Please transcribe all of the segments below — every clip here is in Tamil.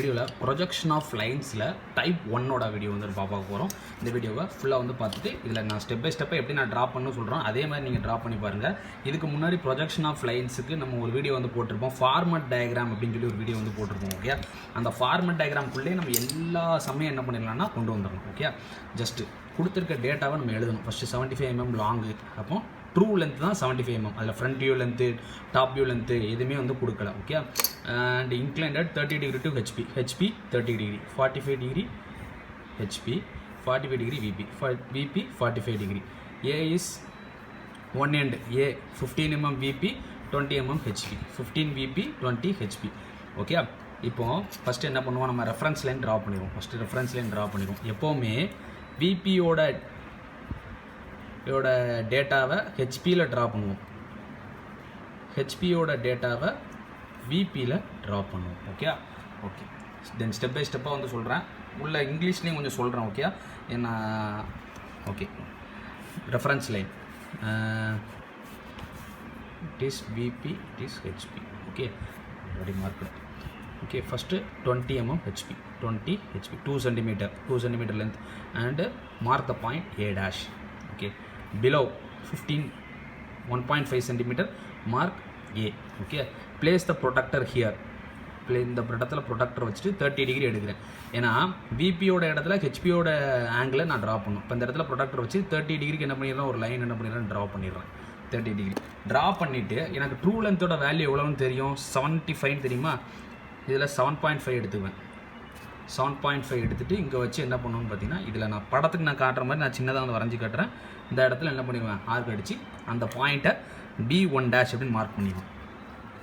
வீடியோவில் ப்ரொஜெக்ஷன் ஆஃப் லைன்ஸில் டைப் 1ஓட வீடியோ வந்து பார்க்க போகிறோம். இந்த வீடியோவை ஃபுல்லாக வந்து பார்த்துட்டு இதில் நான் ஸ்டெப் பை ஸ்டெப்பாக எப்படி நான் ட்ரா பண்ணணும்னு சொல்கிறோம், அதே மாதிரி நீங்கள் ட்ரா பண்ணி பாருங்கள். இதுக்கு முன்னாடி ப்ரொஜெக்ஷன் ஆஃப் லைன்ஸுக்கு நம்ம ஒரு வீடியோ வந்து போட்டிருப்போம், ஃபார்மட் டயக்ராம் அப்படின்னு சொல்லி ஒரு வீடியோ வந்து போட்டிருப்போம். ஓகே, அந்த ஃபார்மட் டயக்ராம்குள்ளே நம்ம எல்லா சமயம் என்ன பண்ணிடலாம்னா கொண்டு வந்துடணும். ஓகே, ஜஸ்ட்டு கொடுத்துருக்க டேட்டாவை நம்ம எழுதணும். ஃபஸ்ட்டு 75 mm லாங்கு, அப்போ ட்ரூ லென்த் தான் 75 mm. அதில் front view length, top view length எதுவுமே வந்து கொடுக்கல. Okay, and inclined 30 degree to HP, HP 30 degree, 45 degree HP, 45 degree VP, VP 45 degree. A is one end, A 15 mm VP, 20 mm HP, 15 VP, 20 HP. Okay, இப்போ ஃபஸ்ட்டு என்ன பண்ணுவோம், நம்ம ரெஃபரன்ஸ் லைன் ட்ரா பண்ணிடுவோம். ஃபஸ்ட்டு ரெஃபரன்ஸ் லைன் ட்ரா பண்ணிடுவோம். எப்போவுமே விபியோட டேட்டாவை ஹெச்பியில் ட்ரா பண்ணுவோம், ஹெச்பியோட டேட்டாவை விபியில் ட்ரா பண்ணுவோம். Okay, okay, then step by ஸ்டெப்பாக வந்து சொல்கிறேன். உள்ள இங்கிலீஷ்லேயும் கொஞ்சம் சொல்கிறேன். ஓகே, ஏன்னா okay, reference line it is VP, it is HP. Okay, அப்படி mark. Okay, first 20 mm HP, 20 HP, 2 cm length, and mark the point A dash. Okay, below 15, 1.5 cm, mark A. Okay, place the protector here. இந்த இடத்துல ப்ரொடக்டர் வச்சுட்டு 30 degree எடுக்கிறேன். ஏன்னா விபியோட இடத்துல ஹெச்பியோட ஆங்கிளை நான் ட்ரா பண்ணும். இப்போ இந்த இடத்துல ப்ரொடக்டர் வச்சு 30 டிகிரிக்கு என்ன பண்ணிடுறேன், ஒரு லைன் என்ன பண்ணிடுறேன், ட்ரா பண்ணிடுறேன். 30 degree ட்ரா பண்ணிவிட்டு எனக்கு ட்ரூ லென்த்தோட வேல்யூ எவ்வளோன்னு தெரியும், 75 தெரியுமா. இதில் 7.5 எடுத்துக்குவேன். 7.5 எடுத்துகிட்டு இங்கே வச்சு என்ன பண்ணணும்னு பார்த்தீங்கன்னா, இதில் நான் படத்துக்கு நான் காட்டுற மாதிரி நான் சின்னதாக வந்து வரைஞ்சி காட்டுறேன். இந்த இடத்துல என்ன பண்ணிடுவேன், ஆர்க் அடித்து அந்த பாயிண்ட்டை B1 dash அப்படின்னு மார்க் பண்ணிடுவேன்.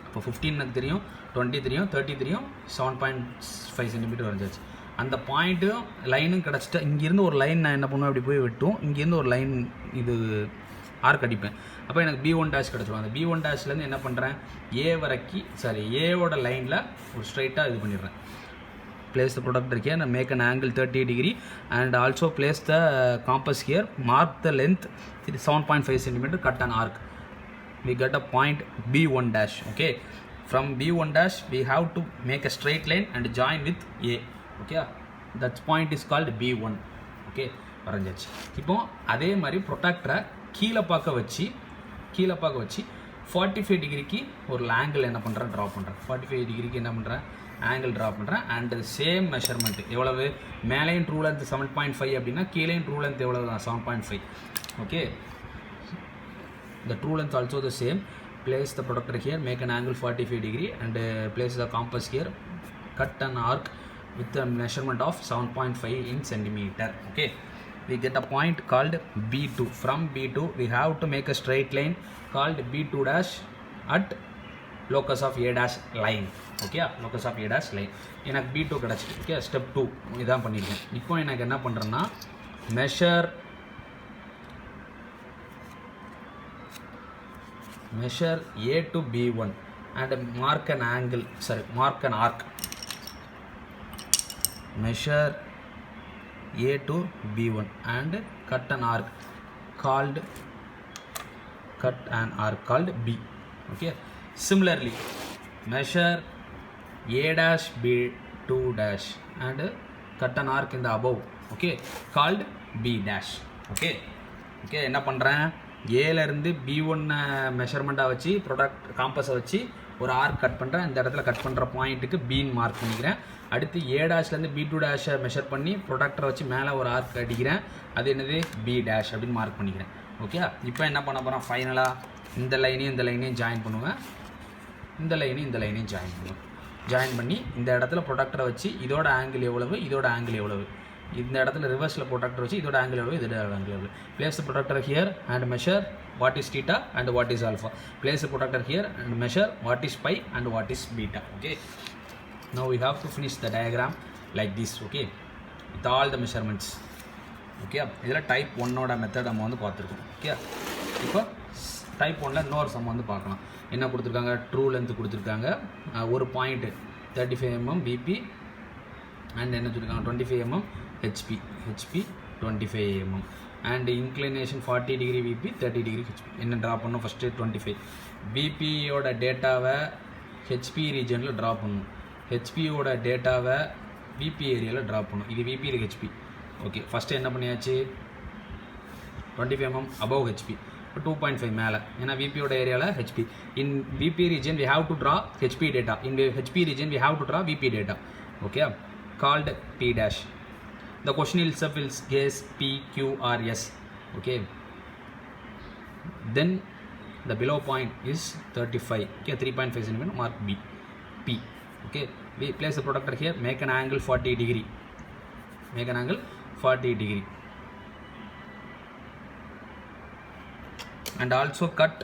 இப்போ 15 எனக்கு தெரியும், 20 தெரியும், 30 தெரியும், 7.5 cm வரைஞ்சாச்சு. அந்த பாயிண்ட்டும் லைனும் கிடச்சிட்டு இங்கேருந்து ஒரு லைன் நான் என்ன பண்ணுவேன், அப்படி போய் வெட்டும். இங்கேருந்து ஒரு லைன் இது ஆர்க் அடிப்பேன். அப்போ எனக்கு B1 dash கிடச்சிடும். அந்த B1 dashலேருந்து என்ன பண்ணுறேன், ஏ வரைக்கும் ஏவோட லைனில் ஒரு ஸ்ட்ரைட்டாக இது பண்ணிடுறேன். place the protector here and make an angle 30 degree and also place the compass here, mark the length 7.5 cm, cut an arc. We get a point B1 dash. Okay, from B1 dash we have to make a straight line and join with A. Okay, that point is called B1. Okay, வரைஞ்சாச்சு. இப்போ அதே மாதிரி ப்ரொடக்டரை கீழே பார்க்க வச்சு 45 டிகிரிக்கு ஒரு ஆங்கிள் என்ன பண்ணுறேன், ட்ரா பண்ணுறேன். 45 டிகிரிக்கு என்ன பண்ணுறேன், ஆங்கிள் ட்ரா பண்ணுறேன். அண்ட் சேம் மெஷர்மெண்ட் எவ்வளவு, மேலேயும் ட்ரூ லென்த் 7.5 அப்படின்னா கீழேயும் ட்ரூ லென்த் எவ்வளவு தான், 7.5. Okay, the true length also the same. Place the protector here, make an angle 45 degree and place the compass here, cut an arc with a measurement of 7.5 in centimeter. Okay, we get a point called B2. From B2 we have to make a straight line called B2 dash at locus of A dash line. Okay, locus of A dash line எனக்கு B2 கிடச்சிட்டு. ஓகே, ஸ்டெப் 2 இதான் பண்ணியிருக்கேன். இப்போ எனக்கு என்ன பண்ணுறேன்னா, measure A to B1 and mark an angle, mark an arc. Measure A to B1 and cut an arc called B. Okay, similarly measure A dash B2 dash and cut an arc in the above. Okay, called B dash. Okay, என்ன பண்ணுறேன், ஏலேருந்து B1 மெஷர்மெண்ட்டாக வச்சு ப்ரொடக்ட் காம்பஸை வச்சு ஒரு ஆர்க் கட் பண்ணுறேன். இந்த இடத்துல கட் பண்ணுற பாயிண்ட்டுக்கு பீன் மார்க் பண்ணிக்கிறேன். அடுத்து A டேஷ்லேருந்து B2 டேஷை மெஷர் பண்ணி ப்ரொடக்டரை வச்சு மேலே ஒரு ஆர்க் அடிக்கிறேன். அது என்னது, B dash அப்படின்னு மார்க் பண்ணிக்கிறேன். ஓகே, இப்போ என்ன பண்ண போகிறேன், ஃபைனலாக இந்த லைனையும் ஜாயின் பண்ணுவேன், இந்த லைனையும் ஜாயின் பண்ணுவேன். ஜாயின் பண்ணி இந்த இடத்துல ப்ரொடக்டரை வச்சு இதோட ஆங்கிள் எவ்வளவு, இதோட ஆங்கிள் எவ்வளவு, இந்த இடத்துல ரிவர்ஸில் ப்ரொடக்டர் வச்சு இதோட ஆங்கிள் எவ்வளவு, இதோட ஆங்கிள் எவ்வளவு. Place the protractor here and measure what is theta and what is alpha. Place the protractor here and measure what is pi and what is beta. Okay, now we have to finish the diagram like this. Okay, with all the measurements. Okay, இதில் டைப் 1ஓட மெத்தட் நம்ம வந்து பார்த்துருக்கோம். ஓகே, இப்போ டைப் 1ல் இன்னொரு சம் வந்து பார்க்கலாம். என்ன கொடுத்துருக்காங்க, ட்ரூ லென்த் கொடுத்துருக்காங்க, ஒரு பாயிண்ட்டு 35 mm VP அண்ட் என்ன சொல்லியிருக்காங்க, 25 mm HP 25 mm and inclination 40 degree VP, 30 degree HP. என்ன ட்ரா பண்ணணும், ஃபஸ்ட்டு 25 VPயோட டேட்டாவை ஹெச்பி ரீஜனில் ட்ரா பண்ணணும். ஹெச்பியோட டேட்டாவை விபி ஏரியாவில் ட்ராப் பண்ணும். இது விபி, இது ஹெச்பி. ஓகே, ஃபஸ்ட்டு என்ன பண்ணியாச்சு, 25 mm above ஹெச்பி, 2.5 மேலே, ஏன்னா விபியோட ஏரியாவில் HP. In VP region we have to draw HP data. In HP region we have to draw VP data. Okay, called P dash. The question itself will guess P, Q or S. Okay, then the below point is 35. Okay, 3.5 cm, mark B, P. Okay, we place the protractor here, make an angle 40 degree, make an angle 40 degree, and also cut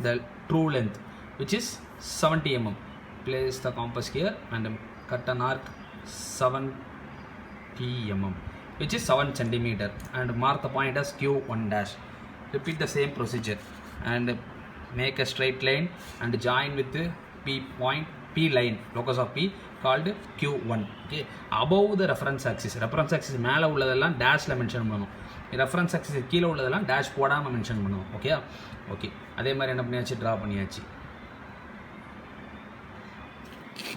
the true length, which is 70 mm. Place the compass here and cut an arc 70 mm, which is 7 cm, and mark the point as Q1 dash. Repeat the same procedure and make a straight line and join with the P point, P line, locus of P called Q1. Okay, above the reference axis. Reference axis மேலே உள்ளதெல்லாம் டேஷ்ல மென்ஷன் பண்ணணும். ரெஃபரன்ஸ் ஆக்சிஸ் கீழே உள்ளதெல்லாம் டேஷ் போடாமல் மென்ஷன் பண்ணுவோம். ஓகே, ஓகே, அதே மாதிரி என்ன பண்ணியாச்சு, ட்ரா பண்ணியாச்சு.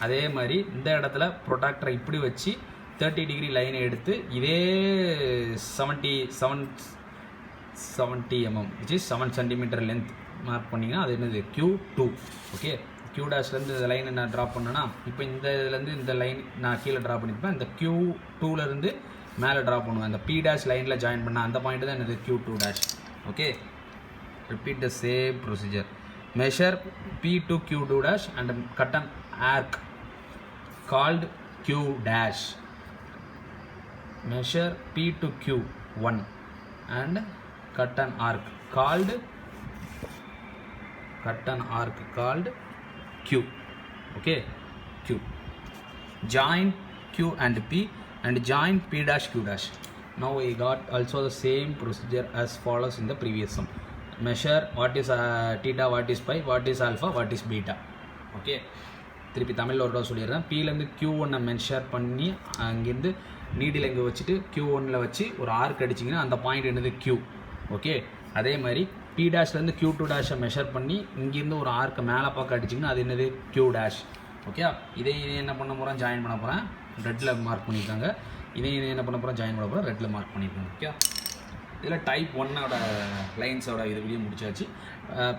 அதே மாதிரி இந்த இடத்துல ப்ரொடாக்டரை இப்படி வச்சு 30 டிகிரி லைனை எடுத்து இதே 70 mm, which is 7 cm length mark பண்ணிங்கன்னா அது என்னது, Q2. ஓகே, Q டேஷ்லேருந்து இந்த லைனை நான் ட்ரா பண்ணேன்னா, இப்போ இந்த இதுலேருந்து இந்த லைன் நான் கீழே ட்ரா பண்ணியிருப்பேன், இந்த Q2லேருந்து மேலே ட்ரா பண்ணுவேன். அந்த P dash லைனில் ஜாயின் பண்ண அந்த பாயிண்ட் தான் என்னது, Q2 dash. Okay, repeat the same procedure. Measure P to Q2 dash and cut an arc called Q dash. Measure P to Q1 and cut an arc called Q. Okay, Q. Join Q and P and join P dash Q dash. Now we got also the same procedure as follows in the previous sum. Measure what is theta, what is pi, what is alpha, what is beta. Okay, திருப்பி தமிழில் ஒரு தடவை சொல்லிடுறேன். Pலேருந்து Q1 மென்ஷர் பண்ணி அங்கேருந்து நீடில் இங்கே வச்சுட்டு Q1 வச்சு ஒரு ஆர்க் அடிச்சிங்கன்னா அந்த பாயிண்ட் என்னது, Q. ஓகே, அதே மாதிரி P டேஷ்லேருந்து Q2 டேஷை மெஷர் பண்ணி இங்கேருந்து ஒரு ஆர்க்கை மேலே பார்க்க அடிச்சிங்கன்னா அது என்னது, Q டேஷ். ஓகே, இதை என்ன பண்ண போகிறேன், ஜாயின் பண்ண போகிறேன், ரெட்டில் மார்க் பண்ணியிருக்காங்க. இதை என்ன பண்ண போகிறேன், ஜாயின் பண்ண போகிறேன், ரெட்டில் மார்க் பண்ணியிருக்காங்க. ஓகே, இதில் டைப் 1ஓட லைன்ஸோட இது வீடியோ முடிச்சாச்சு.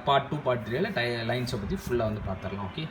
பார்ட் 2 பார்ட் 3ல லைன்ஸை பற்றி ஃபுல்லாக வந்து பார்த்துடலாம். ஓகே.